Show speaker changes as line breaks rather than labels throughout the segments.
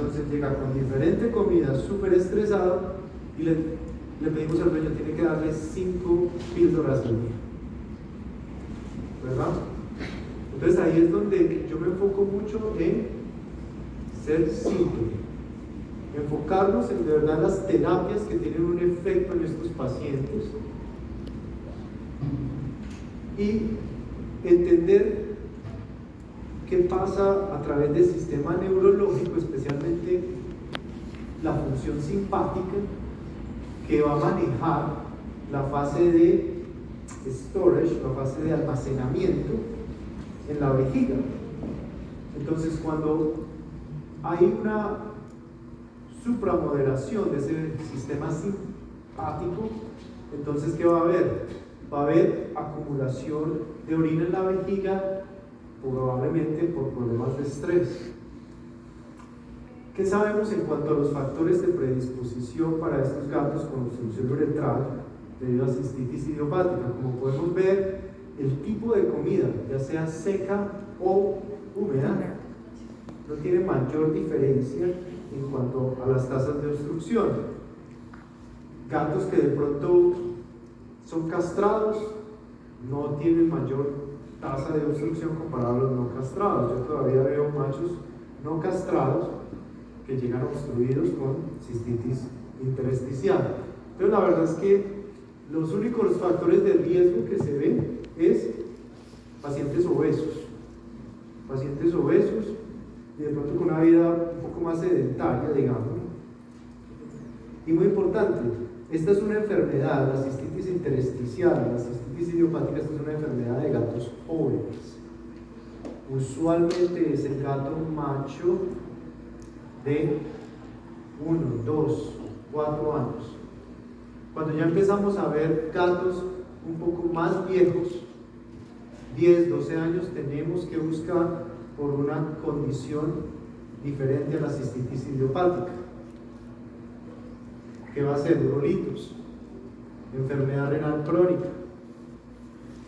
Entonces llega con diferente comida, súper estresado, y le pedimos al dueño, tiene que darle 5 píldoras al día. ¿Verdad? Entonces ahí es donde yo me enfoco mucho en ser simple, enfocarnos en de verdad las terapias que tienen un efecto en estos pacientes y entender qué pasa a través del sistema neurológico, especialmente la función simpática, que va a manejar la fase de storage, la fase de almacenamiento en la vejiga. Entonces, cuando hay una supramoderación de ese sistema simpático, entonces ¿qué va a haber? Va a haber acumulación de orina en la vejiga, probablemente por problemas de estrés. ¿Qué sabemos en cuanto a los factores de predisposición para estos gatos con obstrucción uretral debido a cistitis idiopática? Como podemos ver, el tipo de comida, ya sea seca o húmeda, no tiene mayor diferencia en cuanto a las tasas de obstrucción. Gatos que de pronto son castrados no tienen mayor tasa de obstrucción comparado a los no castrados. Yo todavía veo machos no castrados que llegan obstruidos con cistitis intersticial. Entonces la verdad es que los únicos factores de riesgo que se ven es pacientes obesos y de pronto con una vida un poco más sedentaria, digamos. Y muy importante, esta es una enfermedad, la cistitis intersticial, la cistitis idiopática, esta es una enfermedad de gatos jóvenes. Usualmente es el gato macho de 1, 2, 4 años. Cuando ya empezamos a ver gatos un poco más viejos, 10, 12 años, tenemos que buscar por una condición diferente a la cistitis idiopática, que va a ser urolitos, enfermedad renal crónica.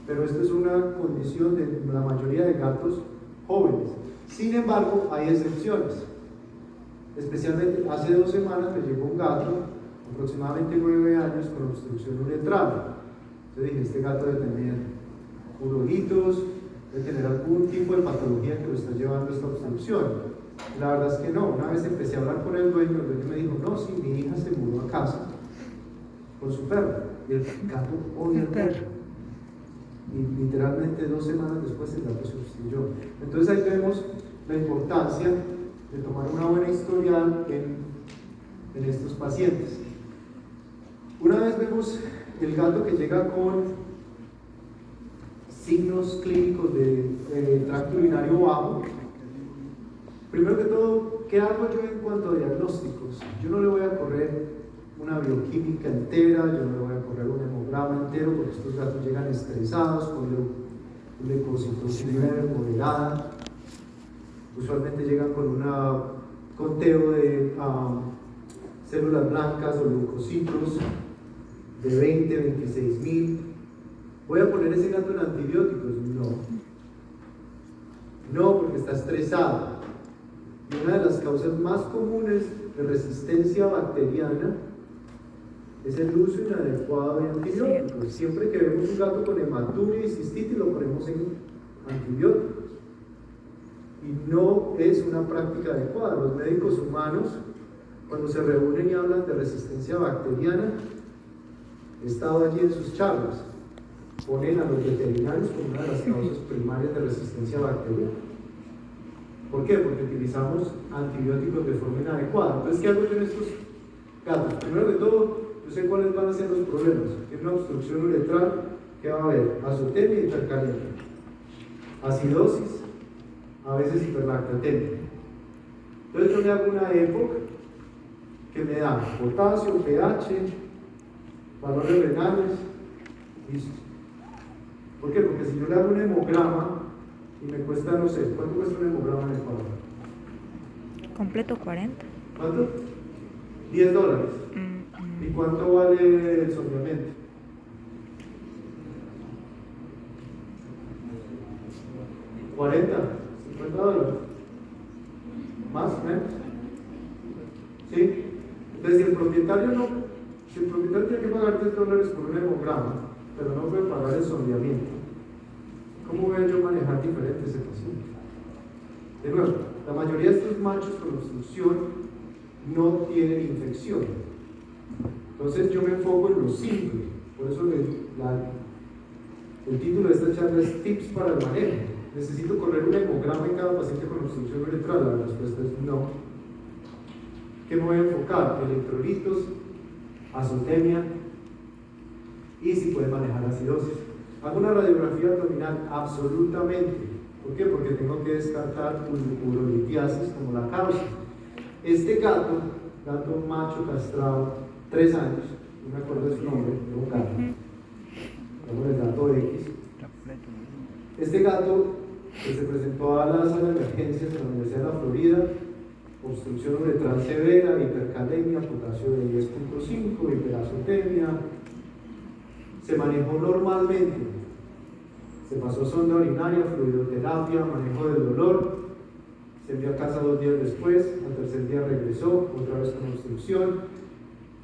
Pero esto es una condición de la mayoría de gatos jóvenes. Sin embargo, hay excepciones. Especialmente hace 2 semanas me llegó un gato, aproximadamente 9 años, con obstrucción uretral. Yo dije, este gato debe tener urolitos, debe tener algún tipo de patología que lo está llevando a esta obstrucción. La verdad es que no. Una vez empecé a hablar con el dueño me dijo, no, sí, mi hija se mudó a casa con su perro, y el gato odia al perro. Y literalmente 2 semanas después el gato se obstruyó. Entonces ahí vemos la importancia de tomar una buena historial en estos pacientes. Una vez vemos el gato que llega con signos clínicos de tracto urinario bajo. Primero que todo, ¿qué hago yo en cuanto a diagnósticos? Yo no le voy a correr una bioquímica entera, yo no le voy a correr un hemograma entero, porque estos gatos llegan estresados, con leucocitocina moderada. Usualmente llegan con un conteo de células blancas o leucocitos de 20, 26 mil. ¿Voy a poner ese gato en antibióticos? No, porque está estresado. Y una de las causas más comunes de resistencia bacteriana es el uso inadecuado de antibióticos. Siempre que vemos un gato con hematuria y cistitis, lo ponemos en antibióticos. Y no es una práctica adecuada. Los médicos humanos, cuando se reúnen y hablan de resistencia bacteriana, he estado allí en sus charlas, ponen a los veterinarios como una de las causas primarias de resistencia bacteriana. ¿Por qué? Porque utilizamos antibióticos de forma inadecuada. Entonces, ¿qué hago yo en estos gatos? Primero que todo, yo sé cuáles van a ser los problemas. Tiene una obstrucción uretral, ¿qué va a haber? Azotemia y hipercaliemia, acidosis, a veces hiperlactatemia. Entonces yo le hago una EPOC que me da potasio, pH, valores renales, listo. ¿Por qué? Porque si yo le hago un hemograma y me cuesta, no sé, ¿cuánto cuesta un hemograma en Ecuador?
Completo 40.
¿Cuánto? $10. ¿Y cuánto vale el soñamiento? $40, $50. ¿Más o menos? ¿Sí? Entonces, si el propietario tiene que pagar $10 por un hemograma, pero no puede pagar el sondeamiento, ¿cómo voy a yo manejar diferente ese paciente? De nuevo, la mayoría de estos machos con obstrucción no tienen infección. Entonces yo me enfoco en lo simple. Por eso el título de esta charla es Tips para el manejo. ¿Necesito correr un hemograma en cada paciente con obstrucción uretral? La respuesta es no. ¿Qué me voy a enfocar? Electrolitos, azotemia y si puede manejar acidosis. ¿Hago una radiografía abdominal? Absolutamente. ¿Por qué? Porque tengo que descartar urolitiasis como la causa. Este gato macho castrado, 3 años, no me acuerdo de su nombre, es un gato, digamos el gato X. Este gato que se presentó a la sala de emergencias en la Universidad de la Florida, obstrucción uretral severa, hipercalemia, potasio de 10.5, hiperazotemia, se manejó normalmente, se pasó sonda urinaria, fluidoterapia, manejo del dolor, se envió a casa 2 días después, al tercer día regresó, otra vez con obstrucción,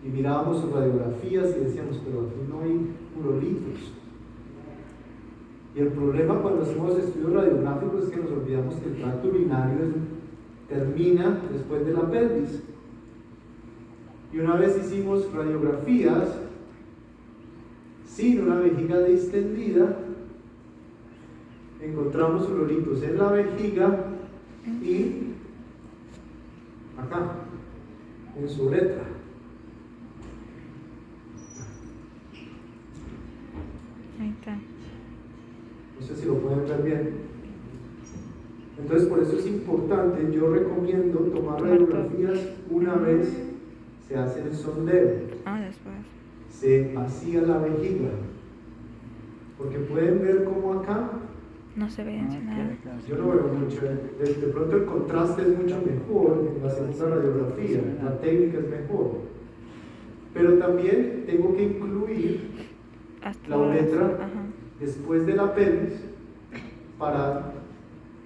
y mirábamos sus radiografías y decíamos, pero aquí no hay urolitos. Y el problema cuando hacemos estudios radiográficos es que nos olvidamos que el tracto urinario termina después de la pelvis. Y una vez hicimos radiografías sin una vejiga distendida, encontramos urolitos en la vejiga y acá, en su uretra.
Ahí está.
No sé si lo pueden ver bien. Entonces, por eso es importante, yo recomiendo tomar radiografías una vez se hace el sondeo.
Después.
Se vacía la vejiga. Porque pueden ver cómo acá
No se evidencia nada.
yo no veo mucho. De pronto el contraste es mucho mejor en la segunda radiografía, la técnica es mejor. Pero también tengo que incluir
Hasta
la uretra después de la pelvis para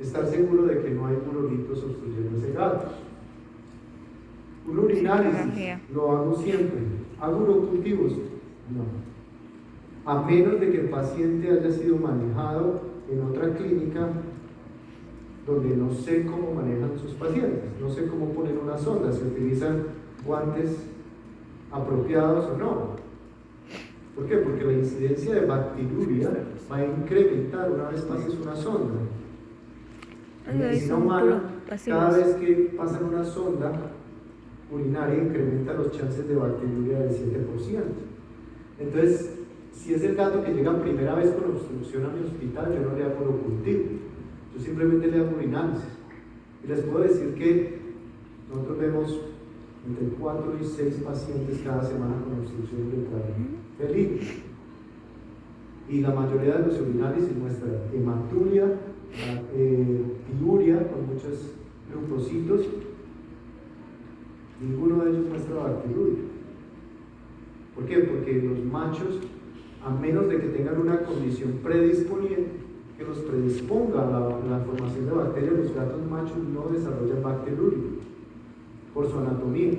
estar seguro de que no hay urolitos obstruyendo ese gato. Un urinálisis lo hago siempre. ¿Hago urocultivos? No. A menos de que el paciente haya sido manejado en otra clínica donde no sé cómo manejan sus pacientes, no sé cómo poner una sonda, si utilizan guantes apropiados o no. ¿Por qué? Porque la incidencia de bacteriuria va a incrementar una vez pases una sonda. En medicina humana, cada vez que pasan una sonda urinaria incrementa los chances de bacteriuria del 7%. Entonces, si es el gato que llega primera vez con obstrucción a mi hospital, yo no le hago urocultivo, yo simplemente le hago urinálisis. Y les puedo decir que nosotros vemos entre 4 y 6 pacientes cada semana con obstrucción uretral feliz. Y la mayoría de los urinálisis muestra hematuria, piuria con muchos leucocitos. Ninguno de ellos muestra bacteriuria. ¿Por qué? Porque los machos, a menos de que tengan una condición predisponiente que los predisponga a la formación de bacterias, los gatos machos no desarrollan bacteriuria por su anatomía.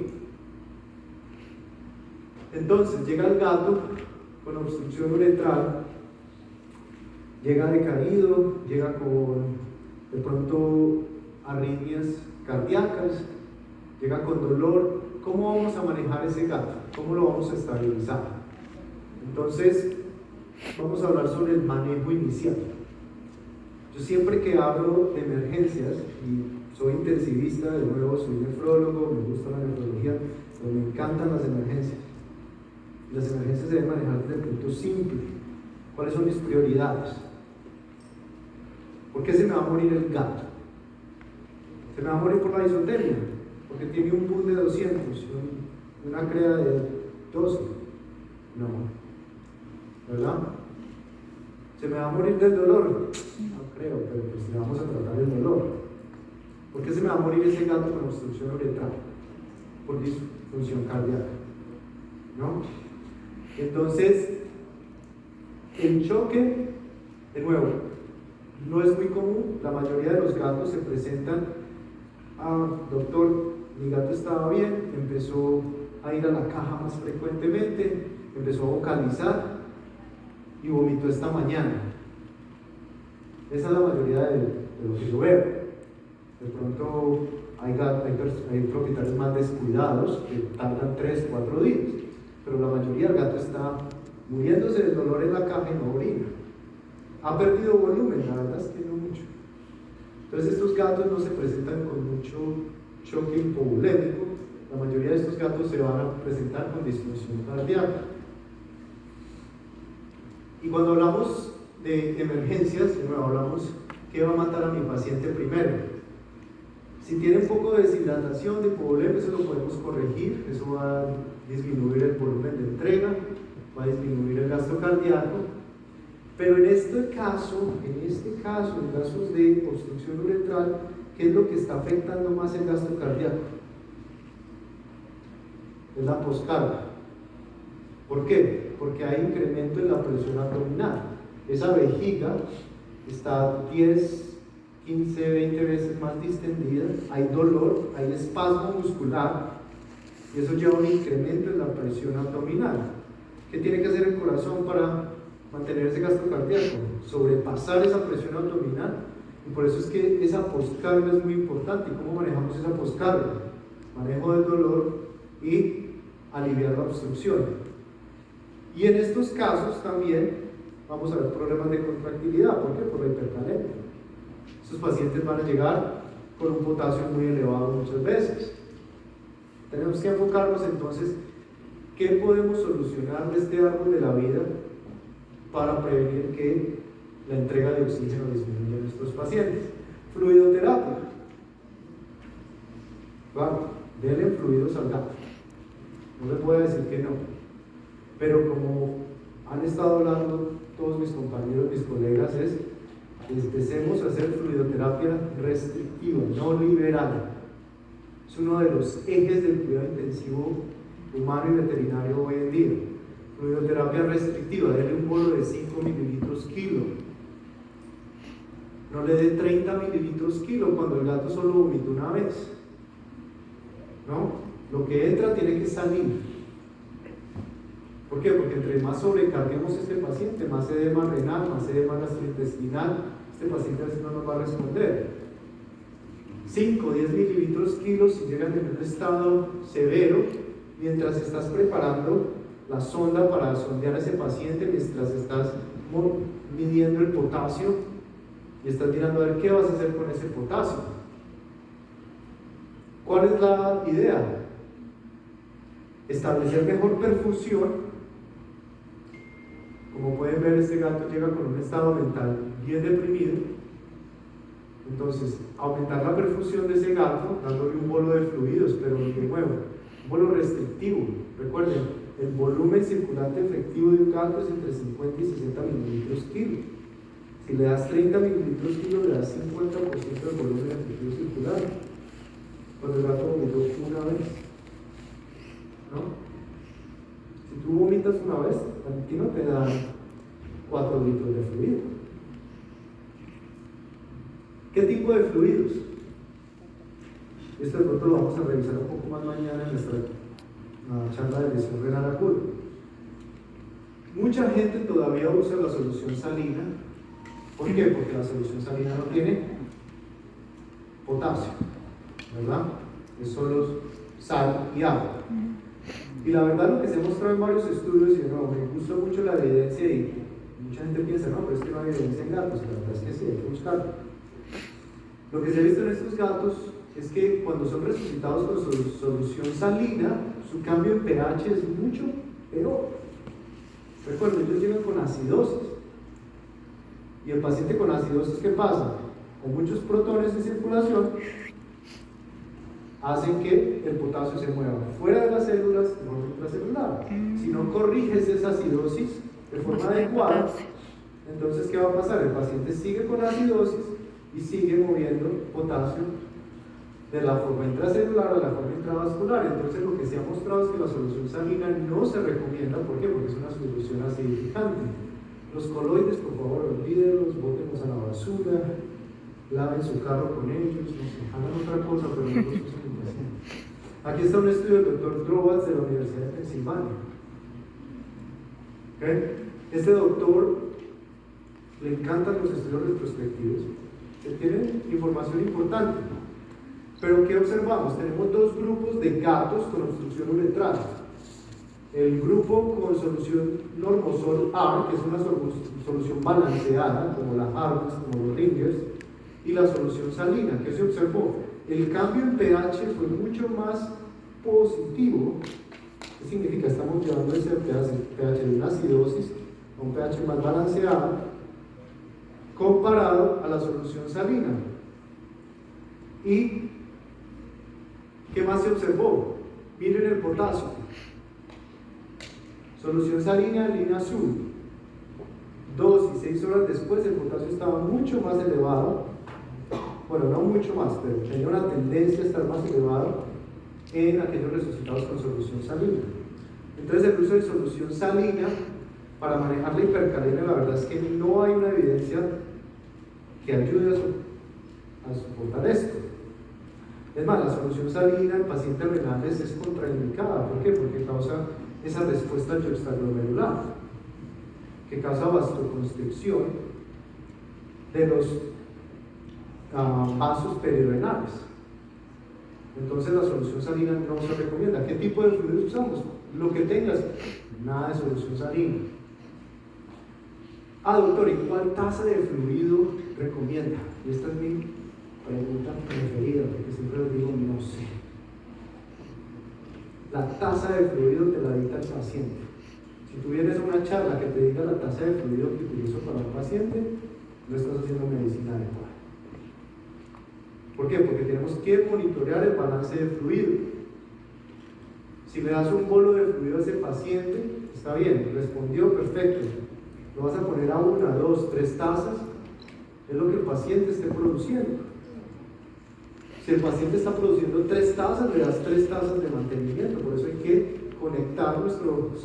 Entonces llega el gato con obstrucción uretral, llega decaído, llega con de pronto arritmias cardíacas, llega con dolor. ¿Cómo vamos a manejar ese gato? ¿Cómo lo vamos a estabilizar? Entonces vamos a hablar sobre el manejo inicial. Yo siempre que hablo de emergencias, y soy intensivista, de nuevo soy nefrólogo, me gusta la nefrología, pero me encantan las emergencias. Las emergencias se deben manejar desde el punto simple. ¿Cuáles son mis prioridades? ¿Por qué se me va a morir el gato? ¿Se me va a morir por la isotermia? Porque tiene un PUL de 200 y una CREA de 12. No. ¿Verdad? ¿Se me va a morir del dolor? No creo, pero pues le vamos a tratar el dolor. ¿Por qué se me va a morir ese gato con obstrucción uretral? Por disfunción cardíaca. ¿No? Entonces, el choque, de nuevo, no es muy común. La mayoría de los gatos se presentan doctor, mi gato estaba bien, empezó a ir a la caja más frecuentemente, empezó a vocalizar y vomitó esta mañana. Esa es la mayoría de lo que yo veo. De pronto hay propietarios más descuidados que tardan 3, 4 días, pero la mayoría del gato está muriéndose del dolor en la caja y no orina. Ha perdido volumen, la verdad es que no mucho. Entonces estos gatos no se presentan con mucho choque hipovolémico. La mayoría de estos gatos se van a presentar con disfunción cardíaca. Y cuando hablamos de emergencias, de nuevo hablamos qué va a matar a mi paciente primero. Si tiene un poco de deshidratación, de hipovolemia, eso lo podemos corregir, eso va a disminuir el volumen de entrega, va a disminuir el gasto cardíaco. Pero en este caso, en casos de obstrucción uretral, ¿qué es lo que está afectando más el gasto cardíaco? Es la poscarga. ¿Por qué? Porque hay incremento en la presión abdominal. Esa vejiga está 10, 15, 20 veces más distendida, hay dolor, hay espasmo muscular y eso lleva a un incremento en la presión abdominal. ¿Qué tiene que hacer el corazón para mantener ese gasto cardíaco? Sobrepasar esa presión abdominal, y por eso es que esa poscarga es muy importante. ¿Y cómo manejamos esa poscarga? Manejo del dolor y aliviar la obstrucción. Y en estos casos también vamos a ver problemas de contractilidad. ¿Por qué? Por la hipercalemia. Estos pacientes van a llegar con un potasio muy elevado muchas veces. Tenemos que enfocarnos entonces qué podemos solucionar de este árbol de la vida para prevenir que la entrega de oxígeno disminuya en nuestros pacientes. Fluidoterapia. Claro, denle fluidos al gato. No le puedo decir que no. Pero como han estado hablando todos mis compañeros, mis colegas, empecemos a hacer fluidoterapia restrictiva, no liberal. Es uno de los ejes del cuidado intensivo humano y veterinario hoy en día. Fluidoterapia restrictiva, denle un bolo de 5 mililitros kilo. No le dé 30 mililitros kilo cuando el gato solo vomita una vez. ¿No? Lo que entra tiene que salir. ¿Por qué? Porque entre más sobrecarguemos a este paciente, más edema renal, más edema gastrointestinal, este paciente no nos va a responder. 5 o 10 mililitros kilos si llegan en un estado severo, mientras estás preparando la sonda para sondear a ese paciente, mientras estás midiendo el potasio y estás mirando a ver qué vas a hacer con ese potasio. ¿Cuál es la idea? Establecer mejor perfusión. Como pueden ver, este gato llega con un estado mental bien deprimido. Entonces, aumentar la perfusión de ese gato, dándole un bolo de fluidos, pero de nuevo, un bolo restrictivo. Recuerden, el volumen circulante efectivo de un gato es entre 50 y 60 mililitros kilo. Si le das 30 mililitros kilo, le das 50% del volumen efectivo circulante. Cuando el gato vomitó una vez, ¿no? Si tú vomitas una vez, a ti no te dan 4 litros de fluido. ¿Qué tipo de fluidos? Esto de pronto lo vamos a revisar un poco más mañana en nuestra charla de lesión renal aguda. Mucha gente todavía usa la solución salina. ¿Por qué? Porque la solución salina no tiene potasio, ¿verdad? Es solo sal y agua. Y la verdad, lo que se ha mostrado en varios estudios, y no, me gusta mucho la evidencia, y mucha gente piensa, no, pero es que no hay evidencia en gatos. La verdad es que sí, hay que buscarlo. Lo que se ha visto en estos gatos es que cuando son resucitados con solución salina, su cambio en pH es mucho peor. Recuerden, ellos llegan con acidosis. Y el paciente con acidosis, ¿qué pasa? Con muchos protones en circulación, hacen que el potasio se mueva fuera de las células de forma intracelular. Si no corriges esa acidosis de forma adecuada, entonces ¿qué va a pasar? El paciente sigue con acidosis y sigue moviendo potasio de la forma intracelular a la forma intravascular. Entonces lo que se ha mostrado es que la solución salina no se recomienda. ¿Por qué? Porque es una solución acidificante. Los coloides, por favor, olvídenlos, bótenlos a la basura, laven su carro con ellos, no sé, hagan otra cosa, pero no los usen en pacientes. Aquí está un estudio del doctor Drobats de la Universidad de Pensilvania. ¿Okay? Este doctor le encantan los estudios retrospectivos, que tienen información importante. Pero ¿qué observamos? Tenemos dos grupos de gatos con obstrucción uretral. El grupo con solución normosol-AR, que es una solución balanceada, como la Harvest, como los Ringers, y la solución salina. ¿Qué se observó? El cambio en pH fue mucho más positivo. ¿Qué significa? Estamos llevando ese pH de una acidosis a un pH más balanceado comparado a la solución salina. ¿Y qué más se observó? Miren el potasio. Solución salina en línea azul. 2 y 6 horas después el potasio estaba mucho más elevado. Bueno, no mucho más, pero tenía una tendencia a estar más elevado en aquellos resucitados con solución salina. Entonces el uso de solución salina para manejar la hipercalemia, la verdad es que no hay una evidencia que ayude a soportar esto. Es más, la solución salina en pacientes renales es contraindicada. ¿Por qué? Porque causa esa respuesta extraglomerular, que causa vasoconstricción de los vasos perirenales. Entonces la solución salina no se recomienda. ¿Qué tipo de fluidos usamos? Lo que tengas, nada de solución salina. Doctor, ¿y cuál tasa de fluido recomienda? Y esta es mi pregunta preferida, porque siempre les digo, no sé. La tasa de fluido te la dicta el paciente. Si tú vienes a una charla que te diga la tasa de fluido que utilizo para un paciente, no estás haciendo medicina adecuada. ¿Por qué? Porque tenemos que monitorear el balance de fluido. Si le das un bolo de fluido a ese paciente, está bien, respondió perfecto. Lo vas a poner a 1, 2, 3 tazas, es lo que el paciente esté produciendo. Si el paciente está produciendo 3 tazas, le das 3 tazas de mantenimiento. Por eso hay que conectar nuestro